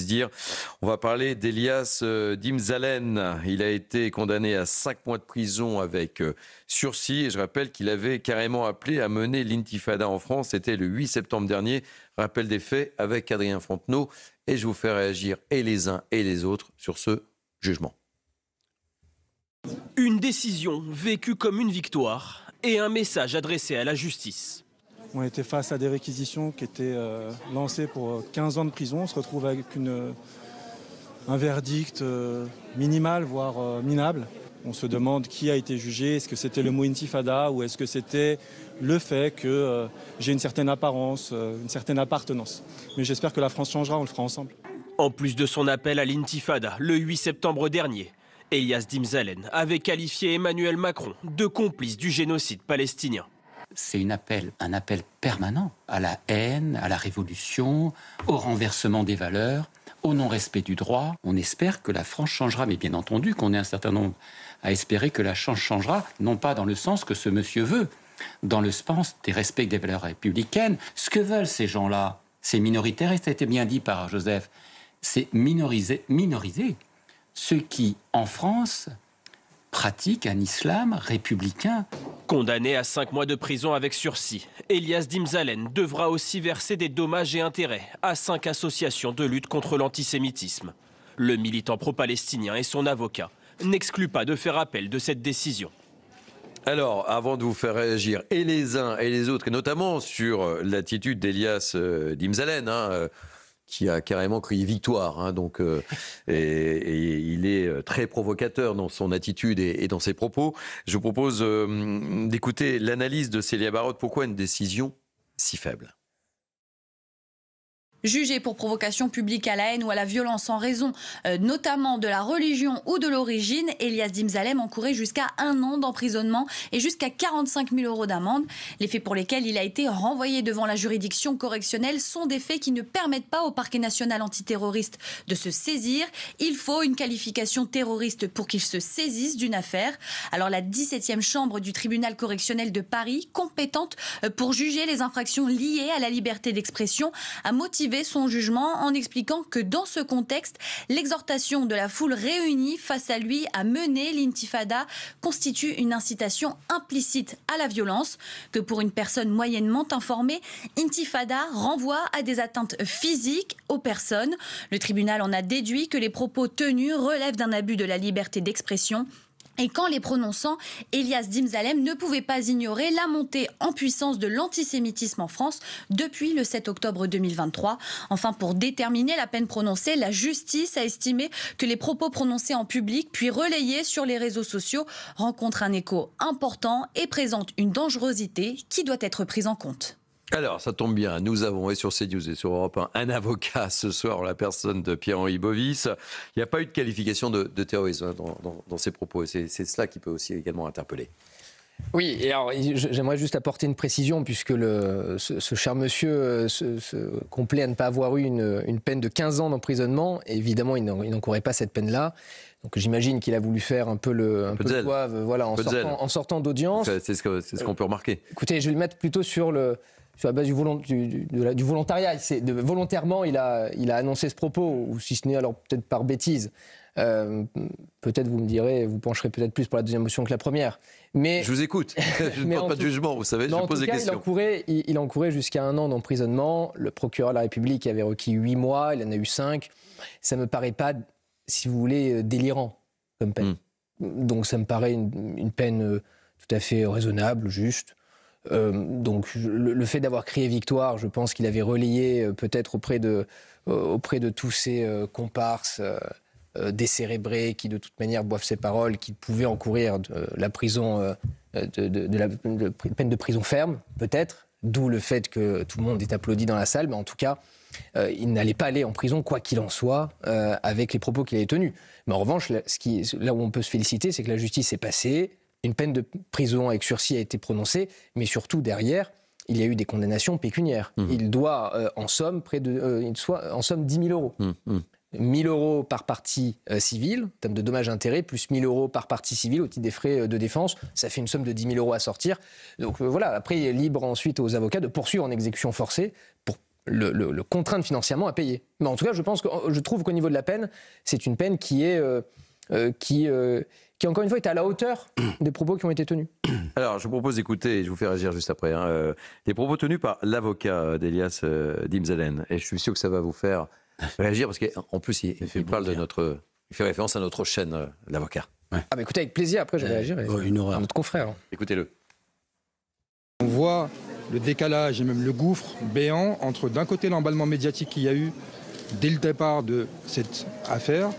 puisse dire. On va parler d'Elias Dimzalen. Il a été condamné à 5 mois de prison avec sursis. Et je rappelle qu'il avait carrément appelé à mener l'intifada en France. C'était le 8 septembre dernier. Rappel des faits avec Adrien Fontenot. Et je vous fais réagir et les uns et les autres sur ce jugement. Une décision vécue comme une victoire et un message adressé à la justice. On était face à des réquisitions qui étaient lancées pour 15 ans de prison. On se retrouve avec un verdict minimal, voire minable. On se demande qui a été jugé. Est-ce que c'était le mot intifada ou est-ce que c'était le fait que j'ai une certaine apparence, une certaine appartenance. Mais j'espère que la France changera, on le fera ensemble. En plus de son appel à l'intifada, le 8 septembre dernier, Elias Dimzalen avait qualifié Emmanuel Macron de complice du génocide palestinien. C'est un appel permanent à la haine, à la révolution, au renversement des valeurs, au non-respect du droit. On espère que la France changera, mais bien entendu qu'on est un certain nombre à espérer que la France changera, non pas dans le sens que ce monsieur veut, dans le sens des respects des valeurs républicaines. Ce que veulent ces gens-là, c'est minoritaire, et ça a été bien dit par Joseph, c'est minoriser ceux qui, en France, pratiquent un islam républicain. Condamné à 5 mois de prison avec sursis, Elias Dimzalen devra aussi verser des dommages et intérêts à 5 associations de lutte contre l'antisémitisme. Le militant pro-palestinien et son avocat n'excluent pas de faire appel de cette décision. Alors, avant de vous faire réagir, et les uns et les autres, et notamment sur l'attitude d'Elias Dimzalen, qui a carrément crié victoire, et il est très provocateur dans son attitude et dans ses propos. Je vous propose d'écouter l'analyse de Célia Barotte. Pourquoi une décision si faible ? Jugé pour provocation publique à la haine ou à la violence en raison notamment de la religion ou de l'origine, Elias Dimzalen encourait jusqu'à 1 an d'emprisonnement et jusqu'à 45 000 € d'amende. Les faits pour lesquels il a été renvoyé devant la juridiction correctionnelle sont des faits qui ne permettent pas au parquet national antiterroriste de se saisir. Il faut une qualification terroriste pour qu'il se saisisse d'une affaire. Alors la 17e chambre du tribunal correctionnel de Paris, compétente pour juger les infractions liées à la liberté d'expression, a motivé son jugement en expliquant que dans ce contexte, l'exhortation de la foule réunie face à lui à mener l'intifada constitue une incitation implicite à la violence, que pour une personne moyennement informée, intifada renvoie à des atteintes physiques aux personnes. Le tribunal en a déduit que les propos tenus relèvent d'un abus de la liberté d'expression. Et qu'en les prononçant, Elias Dimzalen ne pouvait pas ignorer la montée en puissance de l'antisémitisme en France depuis le 7 octobre 2023. Enfin, pour déterminer la peine prononcée, la justice a estimé que les propos prononcés en public puis relayés sur les réseaux sociaux rencontrent un écho important et présentent une dangerosité qui doit être prise en compte. Alors, ça tombe bien, nous avons, et sur CNews et sur Europe 1, un avocat ce soir, la personne de Pierre-Henri Bovis. Il n'y a pas eu de qualification de terrorisme dans ses propos, et c'est cela qui peut aussi également interpeller. Oui, et alors j'aimerais juste apporter une précision, puisque ce cher monsieur se complaît à ne pas avoir eu une peine de 15 ans d'emprisonnement. Évidemment, il n'encourait pas cette peine-là. Donc j'imagine qu'il a voulu faire un peu le zouave, voilà, en sortant d'audience. C'est ce qu'on peut remarquer. Écoutez, je vais le mettre plutôt sur la base du volontariat. Volontairement, il a annoncé ce propos, ou si ce n'est alors peut-être par bêtise. Peut-être vous me direz, vous pencherez peut-être plus pour la deuxième motion que la première. Mais je vous écoute, je ne porte pas de jugement, vous savez, je pose des questions. Il encourait jusqu'à 1 an d'emprisonnement. Le procureur de la République avait requis 8 mois, il en a eu 5. Ça ne me paraît pas, si vous voulez, délirant comme peine. Donc ça me paraît une peine tout à fait raisonnable, juste. Donc le fait d'avoir crié victoire, je pense qu'il avait relayé peut-être auprès de tous ces comparses décérébrés qui de toute manière boivent ses paroles, qu'il pouvait encourir la prison, la peine de prison ferme, peut-être, d'où le fait que tout le monde est applaudi dans la salle, mais en tout cas, il n'allait pas aller en prison, quoi qu'il en soit, avec les propos qu'il avait tenus. Mais en revanche, là où on peut se féliciter, c'est que la justice est passée, une peine de prison avec sursis a été prononcée, mais surtout derrière, il y a eu des condamnations pécuniaires. Il doit, en somme, 10 000 €. 1 000 € par partie civile, en termes de dommages-intérêts, plus 1 000 € par partie civile au titre des frais de défense. Ça fait une somme de 10 000 € à sortir. Donc voilà, après, il est libre ensuite aux avocats de poursuivre en exécution forcée pour le contraindre financièrement à payer. Mais en tout cas, je trouve qu'au niveau de la peine, c'est une peine qui encore une fois est à la hauteur des propos qui ont été tenus. Alors, je vous propose d'écouter, et je vous fais réagir juste après, les propos tenus par l'avocat d'Elias Dimzalen. Et je suis sûr que ça va vous faire réagir, parce qu'en plus, il fait référence à notre chaîne, l'avocat. Ouais. Ah bah écoutez, avec plaisir, après je vais réagir. Une horreur. À notre confrère. Écoutez-le. On voit le décalage et même le gouffre béant entre d'un côté l'emballement médiatique qu'il y a eu dès le départ de cette affaire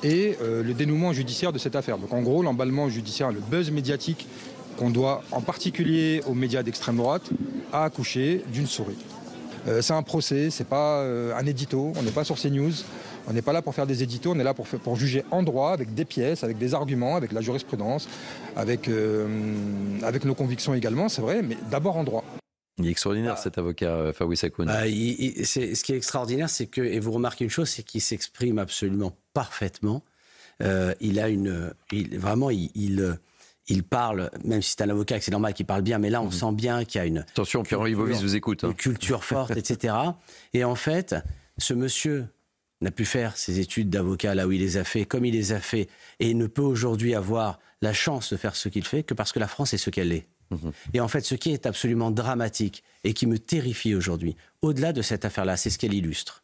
et le dénouement judiciaire de cette affaire. Donc en gros, l'emballement judiciaire, le buzz médiatique qu'on doit en particulier aux médias d'extrême droite a accouché d'une souris. C'est un procès, c'est pas un édito, on n'est pas sur CNews, on n'est pas là pour faire des éditos, on est là pour juger en droit, avec des pièces, avec des arguments, avec la jurisprudence, avec nos convictions également, c'est vrai, mais d'abord en droit. Il est extraordinaire cet avocat, Fawzi Sakoun. Ce qui est extraordinaire, c'est que, et vous remarquez une chose, c'est qu'il s'exprime absolument parfaitement. Il parle, même si c'est un avocat, que c'est normal qu'il parle bien, mais là on sent bien qu'il y a une... Attention, Pierre-Henri Bovis vous écoute. Une culture forte, etc. Et en fait, ce monsieur n'a pu faire ses études d'avocat là où il les a fait, comme il les a fait, et ne peut aujourd'hui avoir la chance de faire ce qu'il fait que parce que la France est ce qu'elle est. Et en fait, ce qui est absolument dramatique et qui me terrifie aujourd'hui, au-delà de cette affaire-là, c'est ce qu'elle illustre.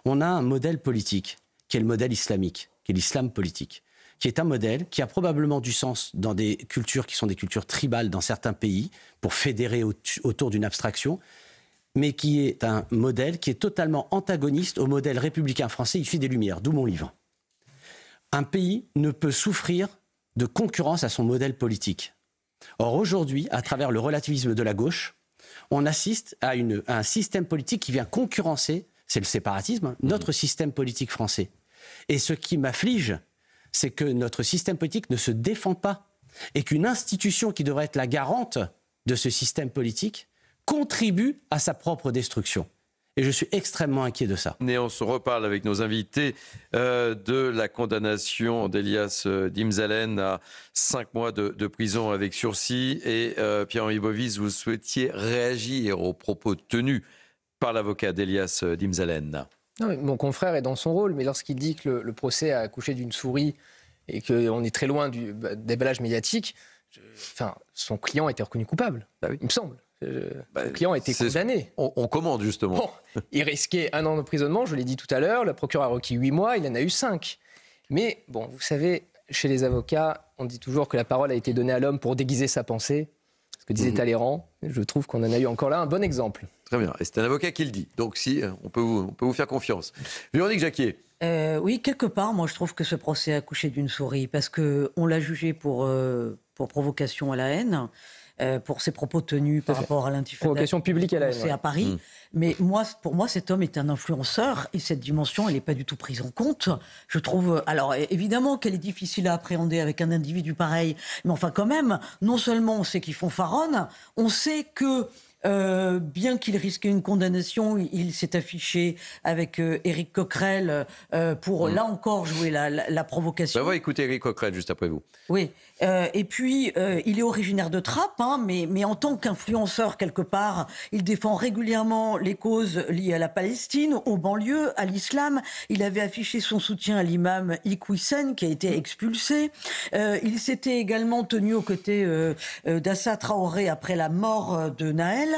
On a un modèle politique qui est le modèle islamique, qui est l'islam politique, qui est un modèle qui a probablement du sens dans des cultures qui sont des cultures tribales dans certains pays, pour fédérer autour d'une abstraction, mais qui est un modèle qui est totalement antagoniste au modèle républicain français issu des Lumières, d'où mon livre. Un pays ne peut souffrir de concurrence à son modèle politique. Or aujourd'hui, à travers le relativisme de la gauche, on assiste à un système politique qui vient concurrencer, c'est le séparatisme, notre système politique français. Et ce qui m'afflige, c'est que notre système politique ne se défend pas et qu'une institution qui devrait être la garante de ce système politique contribue à sa propre destruction. Et je suis extrêmement inquiet de ça. Et on se reparle avec nos invités de la condamnation d'Elias Dimzalen à 5 mois de prison avec sursis. Et Pierre-Henri Bovis, vous souhaitiez réagir aux propos tenus par l'avocat d'Elias Dimzalen. Non, mais mon confrère est dans son rôle, mais lorsqu'il dit que le procès a accouché d'une souris et qu'on est très loin du déballage médiatique, son client a été reconnu coupable, il me semble. Le client a été condamné. On commande justement. Bon, il risquait 1 an d'emprisonnement, je l'ai dit tout à l'heure, le procureur a requis 8 mois, il en a eu 5. Mais bon, vous savez, chez les avocats, on dit toujours que la parole a été donnée à l'homme pour déguiser sa pensée. Ce que disait Talleyrand, je trouve qu'on en a eu encore là un bon exemple. Très bien, et c'est un avocat qui le dit, donc si, on peut vous faire confiance. Véronique Jacquier. Oui, quelque part, moi je trouve que ce procès a accouché d'une souris, parce qu'on l'a jugé pour provocation à la haine, pour ses propos tenus par rapport à l'intifada. Provocation publique à la haine. C'est à Paris. Mais pour moi, cet homme est un influenceur et cette dimension, elle n'est pas du tout prise en compte. Je trouve. Alors, évidemment qu'elle est difficile à appréhender avec un individu pareil, mais enfin, quand même, non seulement on sait qu'ils font faronne, on sait que. Bien qu'il risquait une condamnation, il s'est affiché avec Éric Coquerel pour, là encore, jouer la provocation. On va écouter Éric Coquerel juste après vous. Oui. Et puis, il est originaire de Trappes, hein, mais en tant qu'influenceur, quelque part, il défend régulièrement les causes liées à la Palestine, aux banlieues, à l'islam. Il avait affiché son soutien à l'imam Iqwisen, qui a été expulsé. Il s'était également tenu aux côtés d'Assa Traoré après la mort de Naël.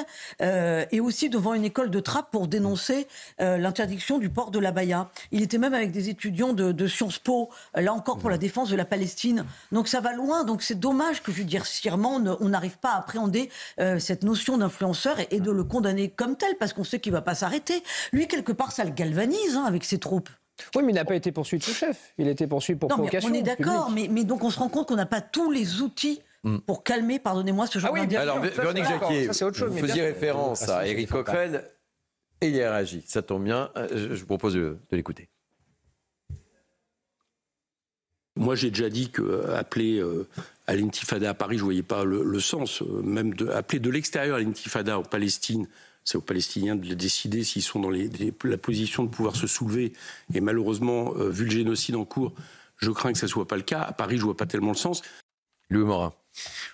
Et aussi devant une école de Trappes pour dénoncer l'interdiction du port de l'abaya. Il était même avec des étudiants de Sciences Po, là encore pour la défense de la Palestine. Donc ça va loin, donc c'est dommage que judiciairement on n'arrive pas à appréhender cette notion d'influenceur et de le condamner comme tel, parce qu'on sait qu'il ne va pas s'arrêter. Lui, quelque part, ça le galvanise avec ses troupes. Oui, mais il n'a pas été poursuivi de ce chef. Il a été poursuivi pour provocation. On est d'accord, mais donc on se rend compte qu'on n'a pas tous les outils pour calmer, pardonnez-moi, ce genre d'individu. Alors, Véronique Jacquier, vous faisiez référence à Éric Coquerel et il a réagi. Ça tombe bien, je vous propose de l'écouter. Moi, j'ai déjà dit qu'appeler à l'intifada à Paris, je ne voyais pas le sens. Même appeler de l'extérieur à l'intifada en Palestine, c'est aux Palestiniens de décider s'ils sont dans la position de pouvoir se soulever. Et malheureusement, vu le génocide en cours, je crains que ça ne soit pas le cas. À Paris, je ne vois pas tellement le sens. Louis Morin.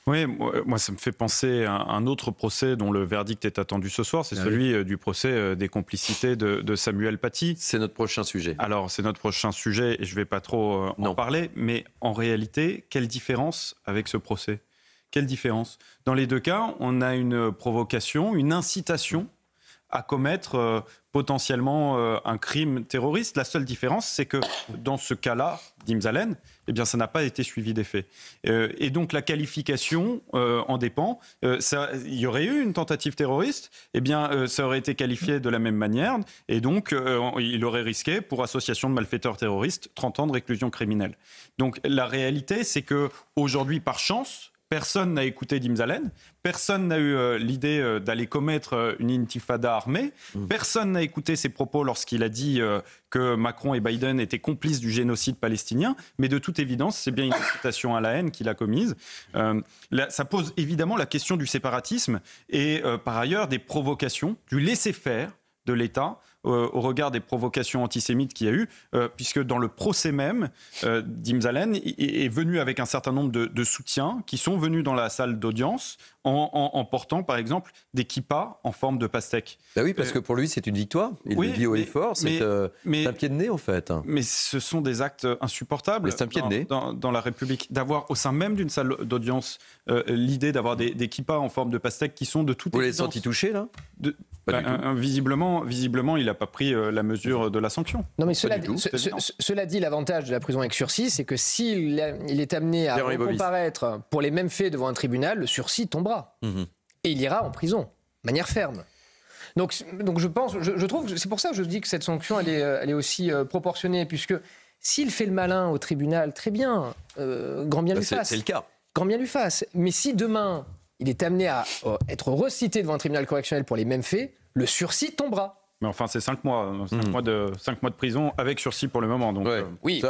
Oui, moi, ça me fait penser à un autre procès dont le verdict est attendu ce soir. C'est celui du procès des complicités de Samuel Paty. C'est notre prochain sujet. Alors, c'est notre prochain sujet et je ne vais pas trop en parler. Mais en réalité, quelle différence avec ce procès ? Quelle différence ? Dans les deux cas, on a une provocation, une incitation à commettre potentiellement un crime terroriste. La seule différence, c'est que dans ce cas-là, d'Imzalen, eh bien, ça n'a pas été suivi des faits. Et donc, la qualification en dépend. Il y aurait eu une tentative terroriste, eh bien, ça aurait été qualifié de la même manière. Et donc, il aurait risqué, pour association de malfaiteurs terroristes, 30 ans de réclusion criminelle. Donc, la réalité, c'est qu'aujourd'hui, par chance, personne n'a écouté d'Imzalen, personne n'a eu l'idée d'aller commettre une intifada armée, personne n'a écouté ses propos lorsqu'il a dit que Macron et Biden étaient complices du génocide palestinien, mais de toute évidence, c'est bien une incitation à la haine qu'il a commise. Ça pose évidemment la question du séparatisme et par ailleurs des provocations, du laisser-faire de l'État au regard des provocations antisémites qu'il y a eu, puisque dans le procès même, d'Imzalen est venu avec un certain nombre de soutiens qui sont venus dans la salle d'audience en portant, par exemple, des kippas en forme de pastèque. Ben oui, parce que pour lui, c'est une victoire. Il le dit haut et fort, c'est un pied de nez, en fait. Mais ce sont des actes insupportables c'est un pied de nez. Dans la République. D'avoir, au sein même d'une salle d'audience, l'idée d'avoir des kippas en forme de pastèque qui sont de toute évidence... Vous les senti touchés, là visiblement, il n'a pas pris la mesure de la sanction. Non, mais cela dit, l'avantage de la prison avec sursis, c'est que s'il est amené à comparaître pour les mêmes faits devant un tribunal, le sursis tombera. Et il ira en prison, de manière ferme. Donc je trouve, c'est pour ça que je dis que cette sanction, elle est aussi proportionnée, puisque s'il fait le malin au tribunal, très bien, grand bien lui fasse. C'est le cas. Grand bien lui fasse. Mais si demain, il est amené à être recité devant un tribunal correctionnel pour les mêmes faits, le sursis tombera. Mais enfin, c'est 5 mois. 5 mois de prison avec sursis pour le moment. Donc, oui,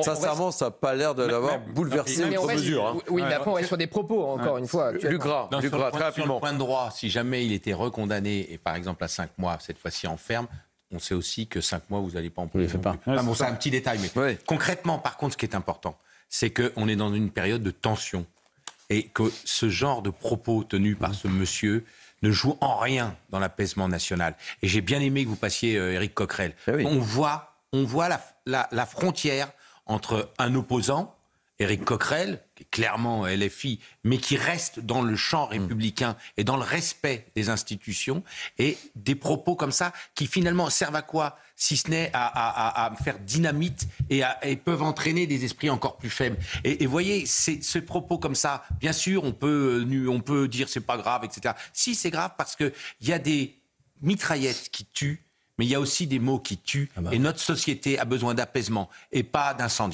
sincèrement, ça n'a pas l'air de l'avoir bouleversé outre mesure. Oui, mais après, on reste sur des propos, encore une fois. Lucas, très rapidement. Sur le point de droit, si jamais il était recondamné, et par exemple à 5 mois, cette fois-ci en ferme, on sait aussi que 5 mois, vous n'allez pas en prison. C'est un petit détail. Mais concrètement, par contre, ce qui est important, c'est qu'on est dans une période de tension. Et que ce genre de propos tenus par ce monsieur ne joue en rien dans l'apaisement national. Et j'ai bien aimé que vous passiez Éric Coquerel. On voit la frontière entre un opposant, Éric Coquerel, qui est clairement LFI, mais qui reste dans le champ républicain et dans le respect des institutions, et des propos comme ça qui finalement servent à quoi ? Si ce n'est à faire dynamite et peuvent entraîner des esprits encore plus faibles. Et voyez, ce propos comme ça, bien sûr, on peut dire c'est pas grave, etc. Si, c'est grave parce qu'il y a des mitraillettes qui tuent, mais il y a aussi des mots qui tuent. Et notre société a besoin d'apaisement et pas d'incendie.